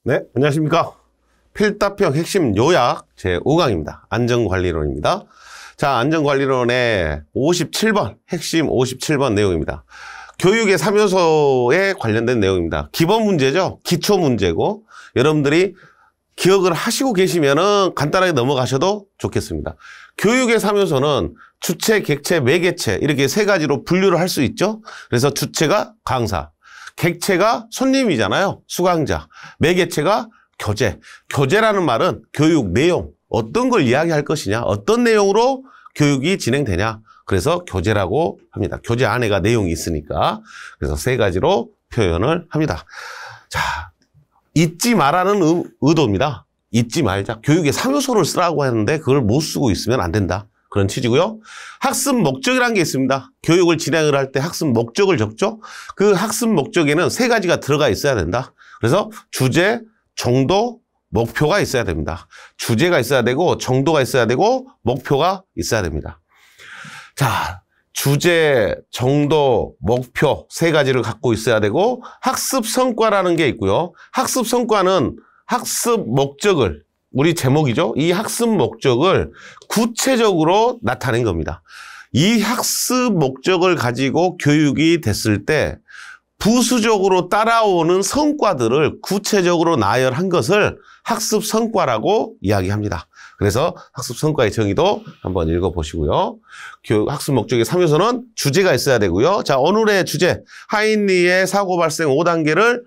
네, 안녕하십니까. 필답형 핵심 요약 제5강입니다. 안전관리론입니다. 자, 안전관리론의 57번, 핵심 57번 내용입니다. 교육의 3요소에 관련된 내용입니다. 기본 문제죠. 기초 문제고, 여러분들이 기억을 하시고 계시면은 간단하게 넘어가셔도 좋겠습니다. 교육의 3요소는 주체, 객체, 매개체 이렇게 세 가지로 분류를 할 수 있죠. 그래서 주체가 강사, 객체가 손님이잖아요. 수강자. 매개체가 교재. 교재라는 말은 교육 내용, 어떤 걸 이야기할 것이냐, 어떤 내용으로 교육이 진행되냐. 그래서 교재라고 합니다. 교재 안에가 내용이 있으니까. 그래서 세 가지로 표현을 합니다. 자, 잊지 말라는 의도입니다. 잊지 말자. 교육의 3요소를 쓰라고 하는데 그걸 못 쓰고 있으면 안 된다. 그런 취지고요. 학습 목적이라는 게 있습니다. 교육을 진행을 할 때 학습 목적을 적죠. 그 학습 목적에는 세 가지가 들어가 있어야 된다. 그래서 주제, 정도, 목표가 있어야 됩니다. 주제가 있어야 되고 정도가 있어야 되고 목표가 있어야 됩니다. 자, 주제, 정도, 목표 세 가지를 갖고 있어야 되고 학습 성과라는 게 있고요. 학습 성과는 학습 목적을, 우리 제목이죠. 이 학습 목적을 구체적으로 나타낸 겁니다. 이 학습 목적을 가지고 교육이 됐을 때 부수적으로 따라오는 성과들을 구체적으로 나열한 것을 학습 성과라고 이야기합니다. 그래서 학습 성과의 정의도 한번 읽어보시고요. 교육 학습 목적의 3요소는 주제가 있어야 되고요. 자, 오늘의 주제, 하인리의 사고 발생 5단계를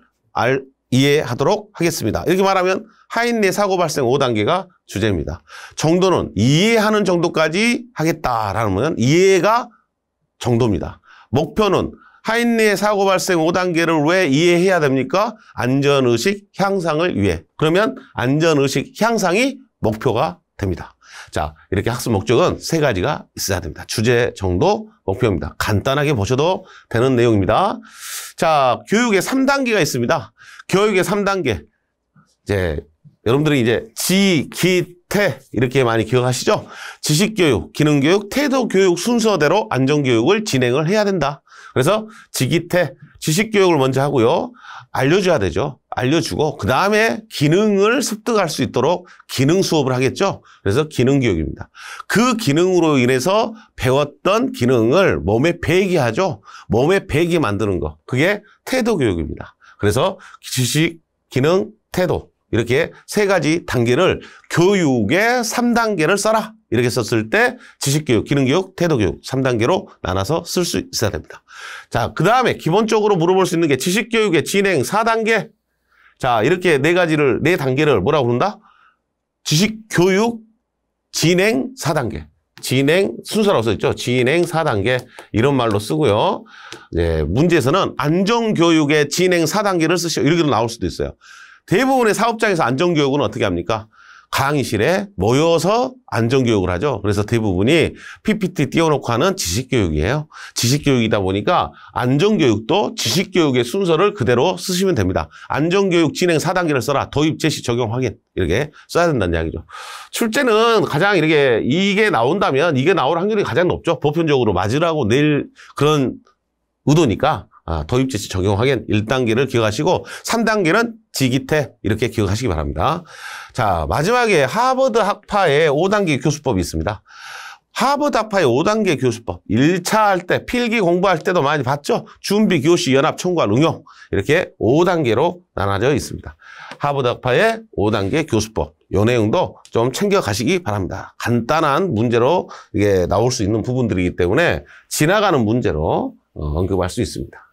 이해하도록 하겠습니다. 이렇게 말하면 하인리의 사고 발생 5단계가 주제입니다. 정도는 이해하는 정도까지 하겠다라는 이해가 정도입니다. 목표는 하인리의 사고 발생 5단계를 왜 이해해야 됩니까? 안전의식 향상을 위해. 그러면 안전의식 향상이 목표가 됩니다. 자, 이렇게 학습 목적은 세 가지가 있어야 됩니다. 주제, 정도, 목표입니다. 간단하게 보셔도 되는 내용입니다. 자, 교육의 3단계가 있습니다. 교육의 3단계. 여러분들이 지, 기, 태 이렇게 많이 기억하시죠? 지식교육, 기능교육, 태도교육 순서대로 안전교육을 진행을 해야 된다. 그래서 지기태, 지식교육을 먼저 하고요. 알려줘야 되죠. 알려주고 그 다음에 기능을 습득할 수 있도록 기능 수업을 하겠죠. 그래서 기능교육입니다. 그 기능으로 인해서 배웠던 기능을 몸에 배게 하죠. 몸에 배게 만드는 거. 그게 태도교육입니다. 그래서 지식, 기능, 태도 이렇게 세 가지 단계를 교육의 3단계를 써라. 이렇게 썼을 때 지식교육, 기능교육, 태도교육 3단계로 나눠서 쓸 수 있어야 됩니다. 자, 그 다음에 기본적으로 물어볼 수 있는 게 지식교육의 진행 4단계. 자, 이렇게 네 단계를 뭐라고 부른다? 지식교육 진행 4단계. 진행 순서라고 써있죠. 진행 4단계 이런 말로 쓰고요. 문제에서는 안전교육의 진행 4단계를 쓰시오. 이렇게 나올 수도 있어요. 대부분의 사업장에서 안전교육은 어떻게 합니까? 강의실에 모여서 안전교육을 하죠. 그래서 대부분이 PPT 띄워놓고 하는 지식교육이에요. 지식교육이다 보니까 안전교육도 지식교육의 순서를 그대로 쓰시면 됩니다. 안전교육 진행 4단계를 써라. 도입, 제시, 적용, 확인. 이렇게 써야 된다는 이야기죠. 출제는 가장 이게 나온다면 이게 나올 확률이 가장 높죠. 보편적으로 맞으라고 낼 그런 의도니까. 도입, 제시, 적용, 확인 1단계를 기억하시고 3단계는 지기태 이렇게 기억하시기 바랍니다. 자, 마지막에 하버드 학파의 5단계 교수법이 있습니다. 하버드 학파의 5단계 교수법 1차 할 때 필기 공부할 때도 많이 봤죠. 준비, 교시, 연합, 총괄, 응용 이렇게 5단계로 나눠져 있습니다. 하버드 학파의 5단계 교수법 이 내용도 좀 챙겨가시기 바랍니다. 간단한 문제로 이게 나올 수 있는 부분들이기 때문에 지나가는 문제로 언급할 수 있습니다.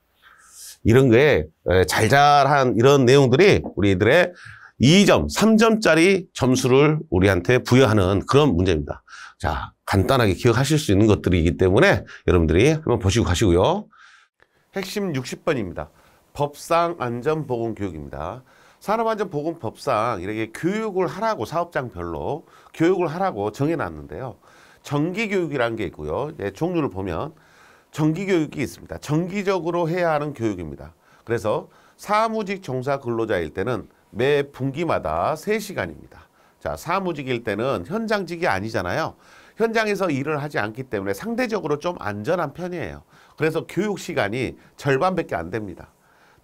이런 거에 잘잘한 이런 내용들이 우리들의 2점, 3점짜리 점수를 우리한테 부여하는 그런 문제입니다. 자, 간단하게 기억하실 수 있는 것들이기 때문에 여러분들이 한번 보시고 가시고요. 핵심 60번입니다. 법상 안전보건교육입니다. 산업안전보건법상 이렇게 교육을 하라고 사업장별로 교육을 하라고 정해놨는데요. 정기교육이라는 게 있고요. 종류를 보면 정기교육이 있습니다. 정기적으로 해야 하는 교육입니다. 그래서 사무직 종사 근로자일 때는 매 분기마다 3시간입니다. 자, 사무직일 때는 현장직이 아니잖아요. 현장에서 일을 하지 않기 때문에 상대적으로 좀 안전한 편이에요. 그래서 교육 시간이 절반밖에 안 됩니다.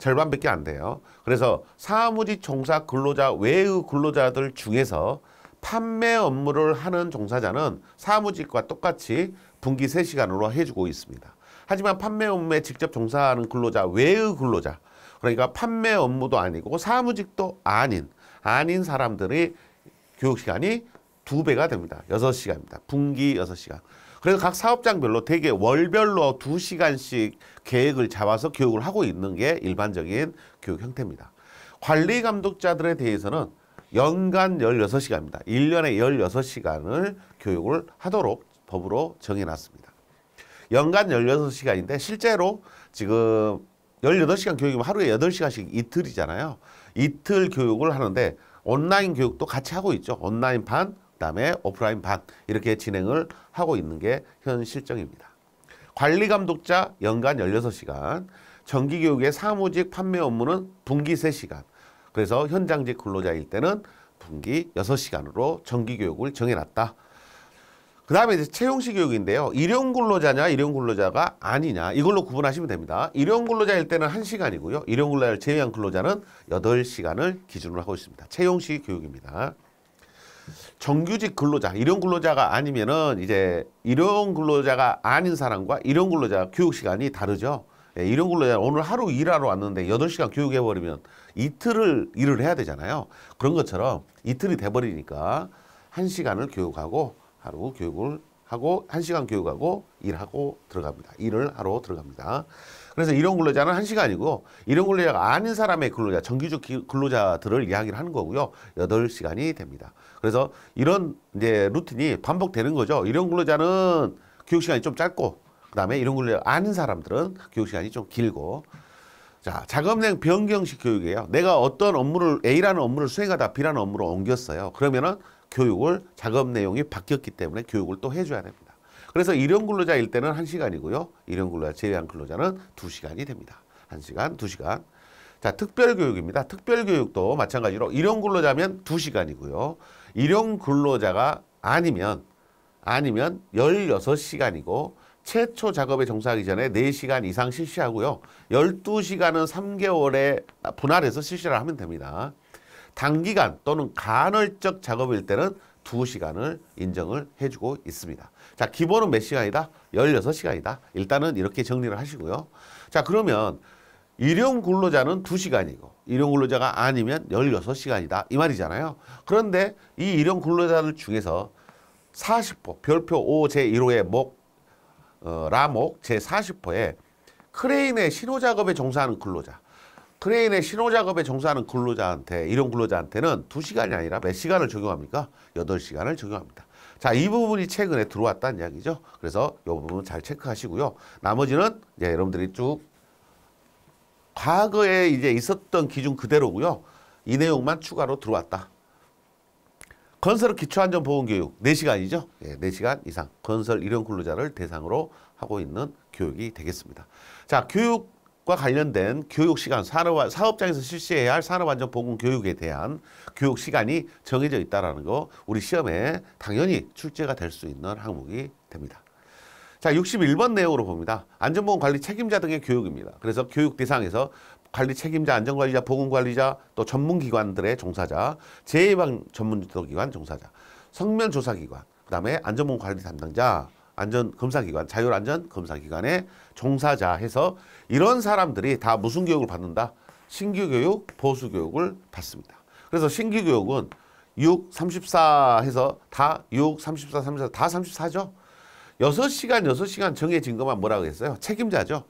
절반밖에 안 돼요. 그래서 사무직 종사 근로자 외의 근로자들 중에서 판매 업무를 하는 종사자는 사무직과 똑같이 분기 3시간으로 해주고 있습니다. 하지만 판매 업무에 직접 종사하는 근로자 외의 근로자, 그러니까 판매 업무도 아니고 사무직도 아닌 사람들의 교육시간이 2배가 됩니다. 6시간입니다. 분기 6시간. 그래서 각 사업장별로 대개 월별로 2시간씩 계획을 잡아서 교육을 하고 있는 게 일반적인 교육 형태입니다. 관리 감독자들에 대해서는 연간 16시간입니다. 1년에 16시간을 교육을 하도록 법으로 정해놨습니다. 연간 16시간인데 실제로 지금 18시간 교육이면 하루에 8시간씩 이틀이잖아요. 이틀 교육을 하는데 온라인 교육도 같이 하고 있죠. 온라인 반, 그다음에 오프라인 반 이렇게 진행을 하고 있는 게 현 실정입니다. 관리 감독자 연간 16시간, 정기교육의 사무직 판매 업무는 분기 3시간. 그래서 현장직 근로자일 때는 분기 6시간으로 정기교육을 정해놨다. 그 다음에 이제 채용시 교육인데요. 일용근로자냐 일용근로자가 아니냐 이걸로 구분하시면 됩니다. 일용근로자일 때는 1시간이고요. 일용근로자를 제외한 근로자는 8시간을 기준으로 하고 있습니다. 채용시 교육입니다. 정규직 근로자, 일용근로자가 아니면은 이제 일용근로자가 아닌 사람과 일용근로자 교육 시간이 다르죠. 예, 일용근로자 오늘 하루 일하러 왔는데 8시간 교육해버리면 이틀을 일을 해야 되잖아요. 그런 것처럼 이틀이 돼버리니까 1시간을 교육하고 하루 교육을 하고 1시간 교육하고 일하고 들어갑니다. 일을 하러 들어갑니다. 그래서 일용근로자는 1시간이고 일용근로자가 아닌 사람의 근로자, 정규직 근로자들을 이야기를 하는 거고요. 8시간이 됩니다. 그래서 이런 이제 루틴이 반복되는 거죠. 일용근로자는 교육시간이 좀 짧고 그다음에 일용근로자가 아닌 사람들은 교육시간이 좀 길고 자, 작업내용 변경식 교육이에요. 내가 어떤 업무를 A라는 업무를 수행하다 B라는 업무로 옮겼어요. 그러면은 교육을 작업 내용이 바뀌었기 때문에 교육을 또 해줘야 됩니다. 그래서 일용근로자일 때는 1시간이고요. 일용근로자 제외한 근로자는 2시간이 됩니다. 1시간, 2시간. 자, 특별교육입니다. 특별교육도 마찬가지로 일용근로자면 2시간이고요. 일용근로자가 아니면 16시간이고 최초 작업에 종사하기 전에 4시간 이상 실시하고요. 12시간은 3개월에 분할해서 실시를 하면 됩니다. 단기간 또는 간헐적 작업일 때는 2시간을 인정을 해주고 있습니다. 자, 기본은 몇 시간이다? 16시간이다. 일단은 이렇게 정리를 하시고요. 자, 그러면 일용근로자는 2시간이고 일용근로자가 아니면 16시간이다. 이 말이잖아요. 그런데 이 일용근로자들 중에서 40호, 별표 5 제1호의 라목 제40호에 크레인의 신호작업에 종사하는 근로자, 크레인의 신호작업에 종사하는 근로자한테, 일용근로자한테는 2시간이 아니라 몇 시간을 적용합니까? 8시간을 적용합니다. 자, 이 부분이 최근에 들어왔다는 이야기죠. 그래서 이 부분 잘 체크하시고요. 나머지는 이제 여러분들이 쭉 과거에 이제 있었던 기준 그대로고요. 이 내용만 추가로 들어왔다. 건설 기초안전보건교육 4시간이죠. 예, 4시간 이상 건설 일용근로자를 대상으로 하고 있는 교육이 되겠습니다. 자, 교육과 관련된 교육시간, 사업장에서 실시해야 할 산업안전보건교육에 대한 교육시간이 정해져 있다는 거 우리 시험에 당연히 출제가 될 수 있는 항목이 됩니다. 자, 61번 내용으로 봅니다. 안전보건관리 책임자 등의 교육입니다. 그래서 교육 대상에서 관리 책임자, 안전관리자, 보건관리자, 또 전문기관들의 종사자, 재해방 전문기관 종사자, 성면조사기관, 그 다음에 안전보건관리 담당자, 안전검사기관, 자율안전검사기관의 종사자 해서 이런 사람들이 다 무슨 교육을 받는다? 신규교육, 보수교육을 받습니다. 그래서 신규교육은 6, 34 해서 다 6, 34, 34, 다 34죠? 6시간 정해진 것만 뭐라고 했어요? 책임자죠.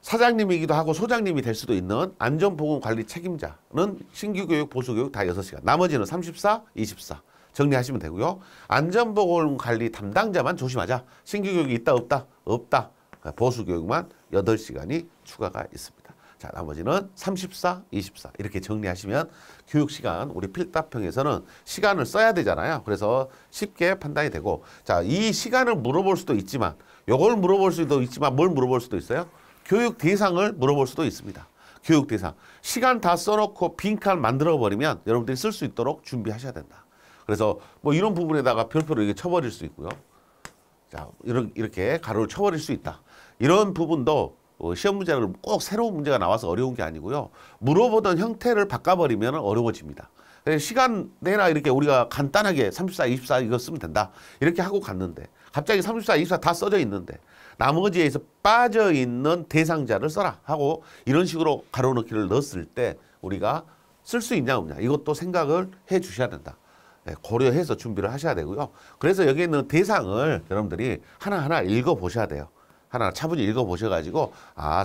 사장님이기도 하고 소장님이 될 수도 있는 안전보건관리 책임자는 신규교육, 보수교육 다 6시간. 나머지는 34, 24 정리하시면 되고요. 안전보건관리 담당자만 조심하자. 신규교육이 있다 없다? 없다. 보수교육만 8시간이 추가가 있습니다. 자, 나머지는 34, 24 이렇게 정리하시면 교육시간 우리 필답형에서는 시간을 써야 되잖아요. 그래서 쉽게 판단이 되고 자, 이 시간을 물어볼 수도 있지만 요걸 물어볼 수도 있지만 뭘 물어볼 수도 있어요? 교육 대상을 물어볼 수도 있습니다. 교육 대상. 시간 다 써놓고 빈칸 만들어버리면 여러분들이 쓸 수 있도록 준비하셔야 된다. 그래서 뭐 이런 부분에다가 별표를 이렇게 쳐버릴 수 있고요. 자, 이렇게 가로를 쳐버릴 수 있다. 이런 부분도 시험 문제를 꼭 새로운 문제가 나와서 어려운 게 아니고요. 물어보던 형태를 바꿔버리면 어려워집니다. 시간 내나 이렇게 우리가 간단하게 34, 24 이거 쓰면 된다. 이렇게 하고 갔는데 갑자기 34, 24 다 써져 있는데 나머지에서 빠져있는 대상자를 써라 하고 이런 식으로 가로넣기를 넣었을 때 우리가 쓸 수 있냐 없냐 이것도 생각을 해 주셔야 된다. 고려해서 준비를 하셔야 되고요. 그래서 여기 있는 대상을 여러분들이 하나하나 읽어보셔야 돼요. 하나 차분히 읽어보셔가지고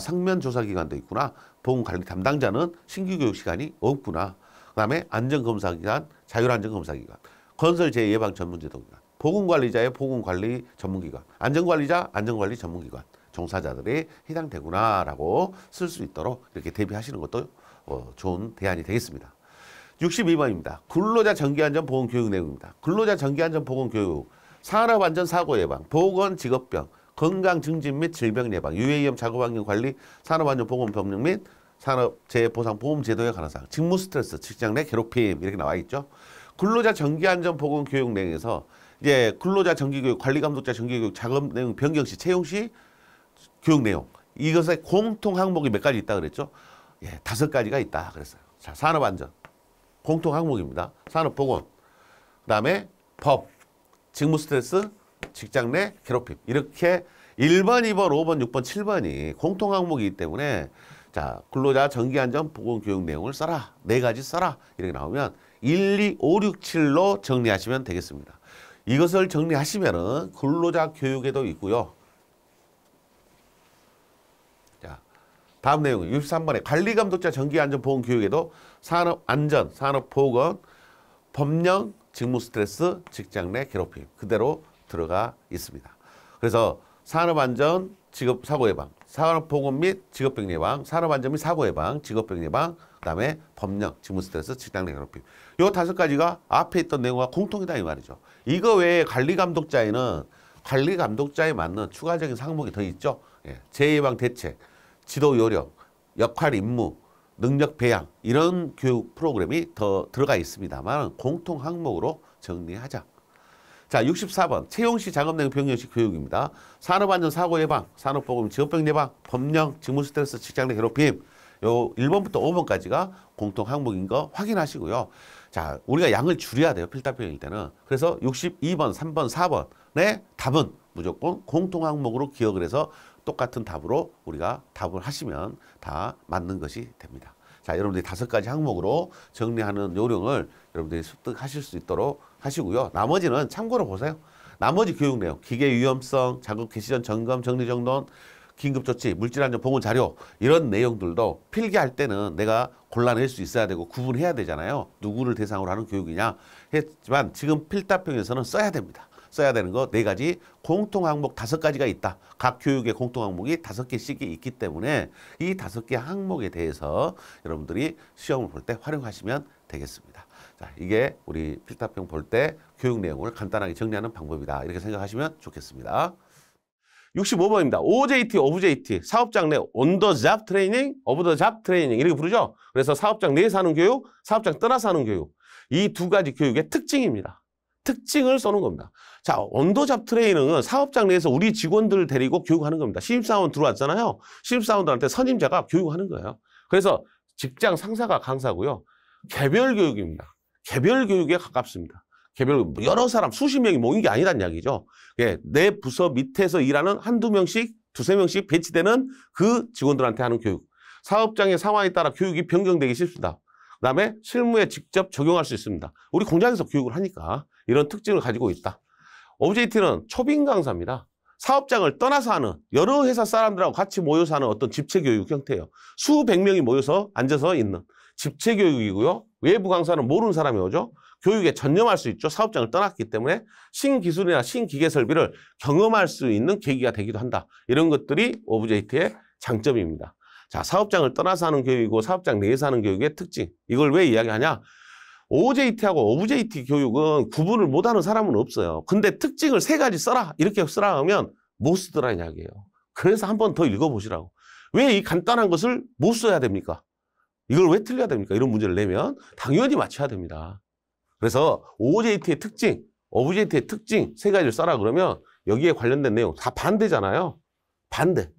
상면조사기관도 있구나. 보건관리 담당자는 신규교육 시간이 없구나. 그 다음에 안전검사기관, 자율안전검사기관, 건설재해예방전문제도기관, 보건관리자의 보건관리 전문기관, 안전관리자, 안전관리 전문기관, 종사자들이 해당되구나라고 쓸 수 있도록 이렇게 대비하시는 것도 좋은 대안이 되겠습니다. 62번입니다. 근로자 정기안전보건교육 내용입니다. 근로자 정기안전보건교육, 산업안전사고예방, 보건직업병, 건강증진 및 질병예방, 유해위험 작업환경관리, 산업안전보건법령 및 산업재해보상보험제도에 관한 사항, 직무스트레스, 직장 내 괴롭힘 이렇게 나와 있죠. 근로자 정기안전보건교육 내용에서 이제 근로자 정기교육, 관리감독자 정기교육, 작업 내용 변경 시, 채용 시 교육 내용 이것의 공통 항목이 몇 가지 있다 그랬죠. 5가지가 있다 그랬어요. 자, 산업안전 공통 항목입니다. 산업보건, 그다음에 법, 직무스트레스, 직장 내 괴롭힘 이렇게 1번, 2번, 5번, 6번, 7번이 공통 항목이기 때문에 자, 근로자 정기안전 보건교육 내용을 써라. 4가지 써라. 이렇게 나오면 1, 2, 5, 6, 7로 정리하시면 되겠습니다. 이것을 정리하시면은 근로자 교육에도 있고요. 자, 다음 내용은 63번에 관리감독자 정기안전보건교육에도 산업안전, 산업보건, 법령, 직무스트레스, 직장 내 괴롭힘 그대로 들어가 있습니다. 그래서 산업안전, 직업사고예방, 산업보건 및 직업병 예방, 산업안전 및 사고예방, 직업병 예방, 그 다음에 법령, 직무스트레스, 직장 내 괴롭힘. 요 5가지가 앞에 있던 내용과 공통이다 이 말이죠. 이거 외에 관리감독자에는 관리감독자에 맞는 추가적인 항목이 더 있죠. 재해예방 대책, 지도 요령, 역할 임무, 능력 배양 이런 교육 프로그램이 더 들어가 있습니다만 공통 항목으로 정리하자. 자, 64번 채용시 작업내용 변경시 교육입니다. 산업안전 사고 예방, 산업보건 직업병 예방, 법령, 직무스트레스, 직장 내 괴롭힘 요 1번부터 5번까지가 공통 항목인 거 확인하시고요. 자, 우리가 양을 줄여야 돼요. 필답형일 때는. 그래서 62번, 3번, 4번의 답은 무조건 공통 항목으로 기억을 해서 똑같은 답으로 우리가 답을 하시면 다 맞는 것이 됩니다. 자, 여러분들이 5가지 항목으로 정리하는 요령을 여러분들이 습득하실 수 있도록 하시고요. 나머지는 참고로 보세요. 나머지 교육 내용, 기계 위험성, 작업 개시 전 점검, 정리정돈, 긴급조치, 물질안전 보건 자료 이런 내용들도 필기할 때는 내가 골라낼 수 있어야 되고 구분해야 되잖아요. 누구를 대상으로 하는 교육이냐 했지만 지금 필답형에서는 써야 됩니다. 써야 되는 거 4가지 공통 항목 5가지가 있다. 각 교육의 공통 항목이 5개씩이 있기 때문에 이 5개 항목에 대해서 여러분들이 시험을 볼 때 활용하시면 되겠습니다. 자, 이게 우리 필답형 볼 때 교육 내용을 간단하게 정리하는 방법이다. 이렇게 생각하시면 좋겠습니다. 65번입니다. OJT, OBJT, 사업장 내 온더 잡 트레이닝, 오브 더 잡 트레이닝 이렇게 부르죠. 그래서 사업장 내에서 하는 교육, 사업장 떠나서 하는 교육. 이 2가지 교육의 특징입니다. 특징을 써는 겁니다. 자, 온더잡 트레이닝은 사업장 내에서 우리 직원들을 데리고 교육하는 겁니다. 신입사원 들어왔잖아요. 신입사원들한테 선임자가 교육하는 거예요. 그래서 직장 상사가 강사고요. 개별 교육입니다. 개별 교육에 가깝습니다. 개별 여러 사람 수십 명이 모인 게 아니란 이야기죠. 내 부서 밑에서 일하는 한두 명씩, 두세 명씩 배치되는 그 직원들한테 하는 교육. 사업장의 상황에 따라 교육이 변경되기 쉽습니다. 그 다음에 실무에 직접 적용할 수 있습니다. 우리 공장에서 교육을 하니까 이런 특징을 가지고 있다. OJT는 초빙 강사입니다. 사업장을 떠나서 하는 여러 회사 사람들하고 같이 모여서 하는 어떤 집체교육 형태예요. 수백 명이 모여서 앉아서 있는 집체교육이고요. 외부 강사는 모르는 사람이 오죠. 교육에 전념할 수 있죠. 사업장을 떠났기 때문에 신기술이나 신기계 설비를 경험할 수 있는 계기가 되기도 한다. 이런 것들이 OJT의 장점입니다. 자, 사업장을 떠나서 하는 교육이고 사업장 내에서 하는 교육의 특징. 이걸 왜 이야기하냐? OJT하고 OBJT 교육은 구분을 못하는 사람은 없어요. 근데 특징을 3가지 써라. 이렇게 쓰라 하면 못 쓰더라는 이야기예요. 그래서 한 번 더 읽어보시라고. 왜 이 간단한 것을 못 써야 됩니까? 이걸 왜 틀려야 됩니까? 이런 문제를 내면 당연히 맞춰야 됩니다. 그래서 OJT의 특징, OBJT의 특징 3가지를 써라 그러면 여기에 관련된 내용 다 반대잖아요. 반대.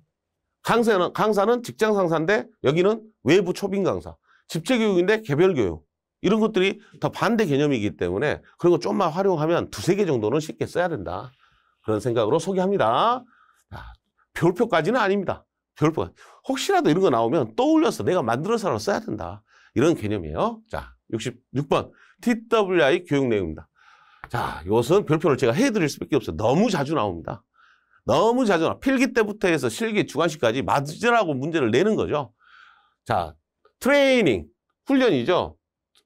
강사는 직장 상사인데 여기는 외부 초빙 강사. 집체교육인데 개별교육. 이런 것들이 더 반대 개념이기 때문에 그런 거 좀만 활용하면 두세 개 정도는 쉽게 써야 된다. 그런 생각으로 소개합니다. 자, 별표까지는 아닙니다. 별표. 혹시라도 이런 거 나오면 떠올려서 내가 만들어서 써야 된다. 이런 개념이에요. 자, 66번 TWI 교육 내용입니다. 자, 이것은 별표를 제가 해드릴 수밖에 없어요. 너무 자주 나옵니다. 너무 자주 나와. 필기 때부터 해서 실기, 주관식까지 맞으라고 문제를 내는 거죠. 자, 트레이닝, 훈련이죠.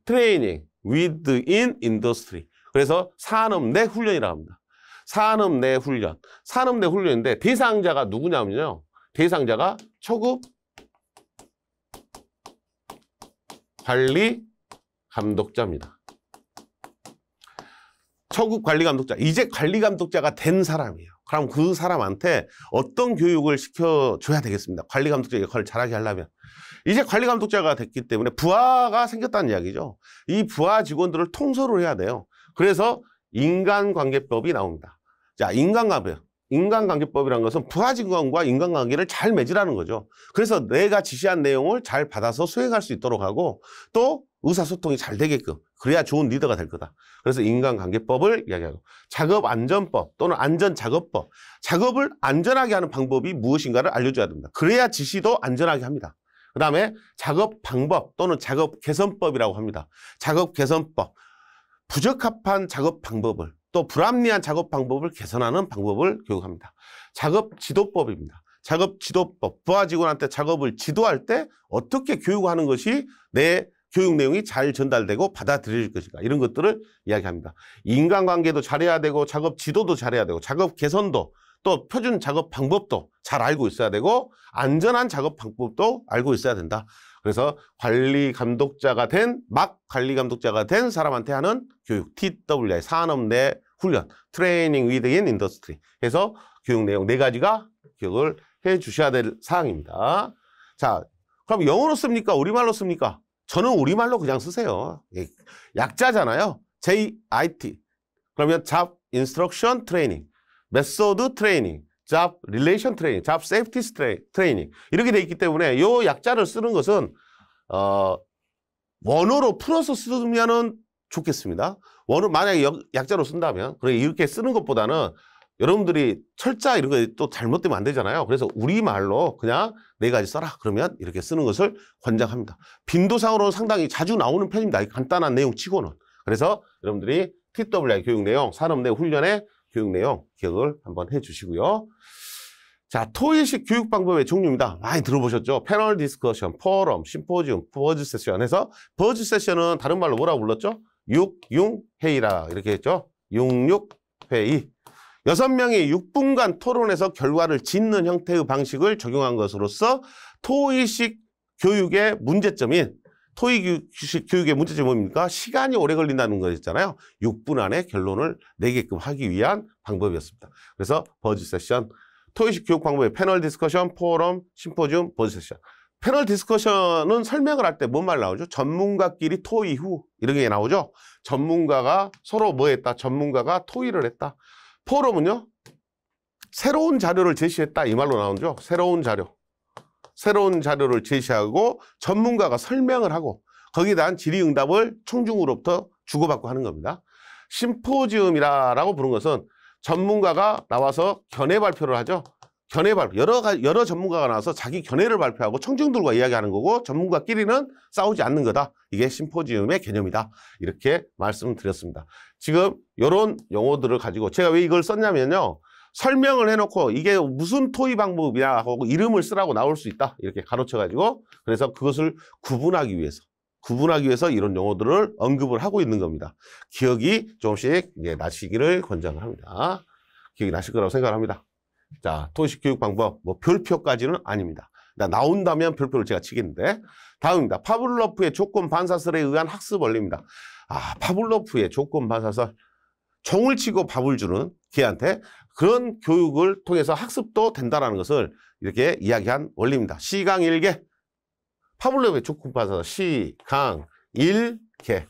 트레이닝, within industry. 그래서 산업 내 훈련이라고 합니다. 산업 내 훈련. 산업 내 훈련인데 대상자가 누구냐면요. 대상자가 초급 관리 감독자입니다. 초급 관리 감독자. 이제 관리 감독자가 된 사람이에요. 그럼 그 사람한테 어떤 교육을 시켜줘야 되겠습니다. 관리 감독자 역할을 잘하게 하려면. 이제 관리 감독자가 됐기 때문에 부하가 생겼다는 이야기죠. 이 부하 직원들을 통솔을 해야 돼요. 그래서 인간관계법이 나옵니다. 자, 인간관계법이라는 것은 부하 직원과 인간관계를 잘 맺으라는 거죠. 그래서 내가 지시한 내용을 잘 받아서 수행할 수 있도록 하고 또 의사소통이 잘 되게끔 그래야 좋은 리더가 될 거다. 그래서 인간관계법을 이야기하고 작업안전법 또는 안전작업법. 작업을 안전하게 하는 방법이 무엇인가를 알려줘야 됩니다. 그래야 지시도 안전하게 합니다. 그 다음에 작업 방법 또는 작업 개선법이라고 합니다. 작업 개선법. 부적합한 작업 방법을 또 불합리한 작업 방법을 개선하는 방법을 교육합니다. 작업 지도법입니다. 작업 지도법. 부하 직원한테 작업을 지도할 때 어떻게 교육하는 것이 내 교육 내용이 잘 전달되고 받아들일 것인가 이런 것들을 이야기합니다. 인간관계도 잘해야 되고 작업 지도도 잘해야 되고 작업 개선도 또 표준 작업 방법도 잘 알고 있어야 되고 안전한 작업 방법도 알고 있어야 된다. 그래서 관리 감독자가 된 관리 감독자가 된 사람한테 하는 교육 TWI 산업 내 훈련 트레이닝 위드인 인더스트리 해서 교육 내용 4가지가 기억을 해 주셔야 될 사항입니다. 자, 그럼 영어로 씁니까? 우리말로 씁니까? 저는 우리말로 그냥 쓰세요. 약자잖아요. JIT. 그러면 Job Instruction Training, Method Training, Job Relation Training, Job Safety Training 이렇게 돼 있기 때문에 이 약자를 쓰는 것은 원어로 풀어서 쓰면은 좋겠습니다. 만약에 약자로 쓴다면 그래 이렇게 쓰는 것보다는 여러분들이 철자 이런 거 또 잘못되면 안 되잖아요. 그래서 우리말로 그냥 4가지 써라. 그러면 이렇게 쓰는 것을 권장합니다. 빈도상으로는 상당히 자주 나오는 편입니다. 간단한 내용 치고는. 그래서 여러분들이 TWI 교육 내용, 산업 내 훈련의 교육 내용 기억을 한번 해 주시고요. 자, 토익식 교육 방법의 종류입니다. 많이 들어보셨죠? 패널 디스커션, 포럼, 심포지움, 버즈 세션 해서 버즈 세션은 다른 말로 뭐라고 불렀죠? 육융회의라 이렇게 했죠. 육육회의. 6명이 6분간 토론해서 결과를 짓는 형태의 방식을 적용한 것으로서 토익식 교육의 문제점인 토익식 교육의 문제점이 뭡니까? 시간이 오래 걸린다는 거였잖아요. 6분 안에 결론을 내게끔 하기 위한 방법이었습니다. 그래서 버즈 세션, 토익식 교육 방법의 패널 디스커션, 포럼, 심포지움, 버즈 세션. 패널 디스커션은 설명을 할 때 뭔 말 나오죠? 전문가끼리 토의 후 이렇게 나오죠. 전문가가 서로 뭐 했다? 전문가가 토의를 했다. 포럼은요, 새로운 자료를 제시했다 이 말로 나오죠. 새로운 자료를 제시하고 전문가가 설명을 하고 거기에 대한 질의응답을 총중으로부터 주고받고 하는 겁니다. 심포지움이라고 부른 것은 전문가가 나와서 견해 발표를 하죠. 견해 발표. 여러 전문가가 나와서 자기 견해를 발표하고 청중들과 이야기하는 거고 전문가끼리는 싸우지 않는 거다. 이게 심포지움의 개념이다. 이렇게 말씀드렸습니다. 지금 이런 용어들을 가지고 제가 왜 이걸 썼냐면요. 설명을 해놓고 이게 무슨 토의 방법이야 하고 이름을 쓰라고 나올 수 있다. 이렇게 가로쳐가지고 그래서 그것을 구분하기 위해서 이런 용어들을 언급을 하고 있는 겁니다. 기억이 조금씩 나시기를 권장을 합니다. 기억이 나실 거라고 생각을 합니다. 자, 토익식 교육 방법, 별표까지는 아닙니다. 나온다면 별표를 제가 치겠는데. 다음입니다. 파블로프의 조건 반사설에 의한 학습 원리입니다. 파블로프의 조건 반사설. 종을 치고 밥을 주는 개한테 그런 교육을 통해서 학습도 된다는 것을 이렇게 이야기한 원리입니다. 시강 1개. 파블로프의 조건 반사설. 시강 1개.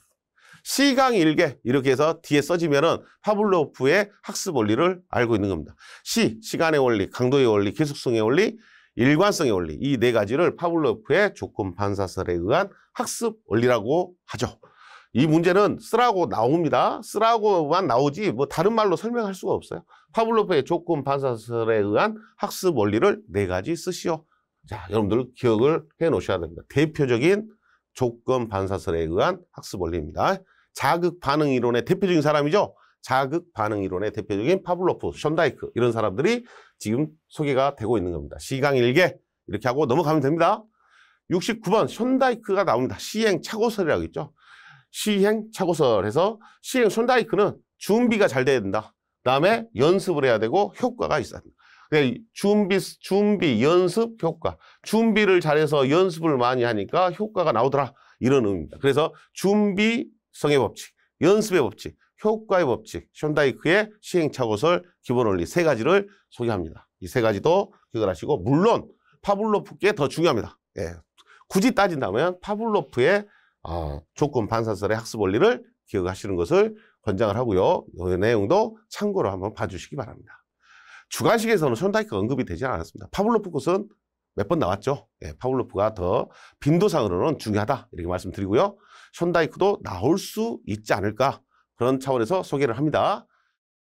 시강 1개 이렇게 해서 뒤에 써지면은 파블로프의 학습 원리를 알고 있는 겁니다. 시간의 원리, 강도의 원리, 계속성의 원리 일관성의 원리, 이 네 가지를 파블로프의 조건 반사설에 의한 학습 원리라고 하죠. 이 문제는 쓰라고 나옵니다. 쓰라고만 나오지 뭐 다른 말로 설명할 수가 없어요. 파블로프의 조건 반사설에 의한 학습 원리를 네 가지 쓰시오. 자, 여러분들 기억을 해 놓으셔야 됩니다. 대표적인 조건 반사설에 의한 학습 원리입니다. 자극 반응 이론의 대표적인 사람이죠. 자극 반응 이론의 대표적인 파블로프, 션다이크 이런 사람들이 지금 소개가 되고 있는 겁니다. 시강 1개 이렇게 하고 넘어가면 됩니다. 69번 션다이크가 나옵니다. 시행착오설이라고 있죠. 시행착오설에서 션다이크는 준비가 잘 돼야 된다. 그다음에 연습을 해야 되고 효과가 있어야 된다. 그러니까 준비, 연습, 효과. 준비를 잘해서 연습을 많이 하니까 효과가 나오더라. 이런 의미입니다. 그래서 준비성의 법칙, 연습의 법칙, 효과의 법칙, 션다이크의 시행착오설 기본 원리 세 가지를 소개합니다. 이 세 가지도 기억을 하시고, 물론 파블로프께 더 중요합니다. 예. 굳이 따진다면 파블로프의 조건 반사설의 학습 원리를 기억하시는 것을 권장을 하고요. 이 내용도 참고로 한번 봐주시기 바랍니다. 주관식에서는 션다이크가 언급이 되지 않았습니다. 파블로프 것은 몇 번 나왔죠. 예, 파블로프가 더 빈도상으로는 중요하다 이렇게 말씀드리고요. 션다이크도 나올 수 있지 않을까 그런 차원에서 소개를 합니다.